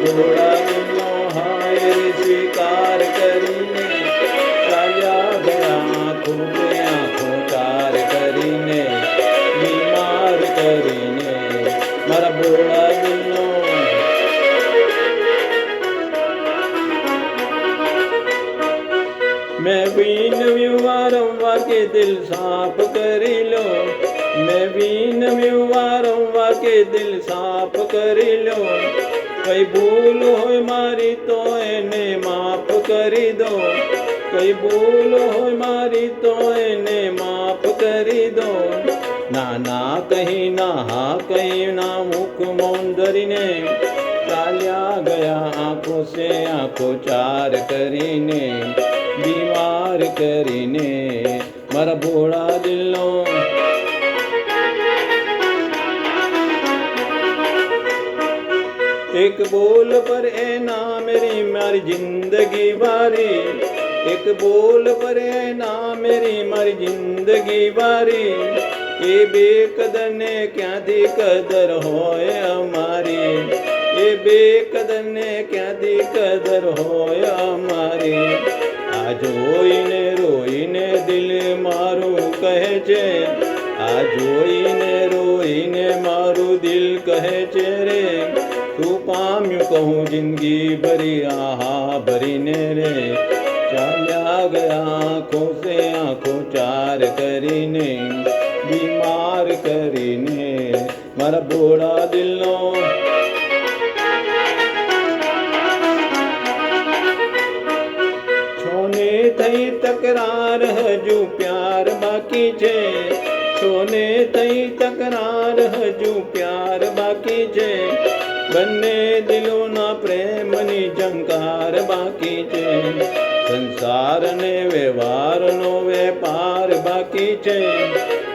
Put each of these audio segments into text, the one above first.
ભોળા દિલનો હાય રે સ્વીકાર કરીને ચાલ્યા ગયા આંખો બે આંખો ચાર કરીને બીમાર કરીને મારા ભોળા દિલનો मैं बीनव्यू वारंवार के दिल साफ करी लो मैं बीनव्यू वारंवार के दिल साफ करी लो कई भूल हो मारी तो एने माफ करी दो कई भूल हो मारी तो एने माफ करी दो ना ना कहीं ना हा कहीं ना मुख मौन धरीने चाल्या ગયા આંખો સે આંખો ચાર કરીને बीमार કરીને મારા ભોળા દિલનો एक बोल पर ए ना मेरी मारी जिंदगी बारी एक बोल पर ए ना मेरी मारी जिंदगी बारी એ બેકદરને ક્યાંથી કદર હોય અમારી એ બેકદરને ક્યાંથી કદર હોય અમારી આ જોઈને રોઈને દિલ મારું કહે છે આ જોઈને રોઈને મારું દિલ કહે છે રે તું પામ્યું કહું જિંદગી ભરી આહા ભરીને રે ચાલ્યા ગયા આંખો સે આંખો ચાર કરીને बीमार કરીને મારા ભોળા દિલનો છોને થઈ તકરાર હજુ પ્યાર બાકી છે છોને થઈ તકરાર હજુ પ્યાર બાકી છે બંને દિલોના પ્રેમની ઝંકાર બાકી છે સંસાર ને વ્યવહારનો વેપાર બાકી છે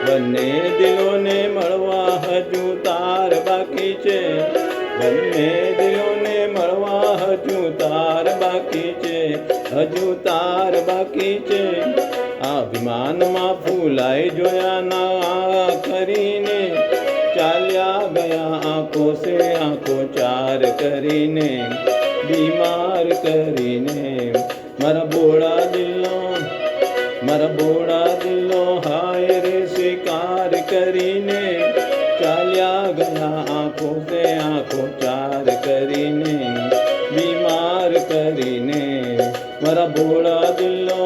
બંને દિલોને મળવા હજુ તાર બાકી છે બંને દિલોને મળવા હજુ તાર બાકી છે હજુ તાર બાકી છે અભિમાનમાં ફૂલાઈ જોયા ના કરીને ચાલ્યા ગયા આંખો સે આંખો ચાર કરીને બીમાર કરીને મારા ભોળા દિલનો હાય રે સ્વીકાર કરીને ચાલ્યા ગયા આંખો સે આંખો ચાર કરીને બીમાર કરીને મારા ભોળા દિલનો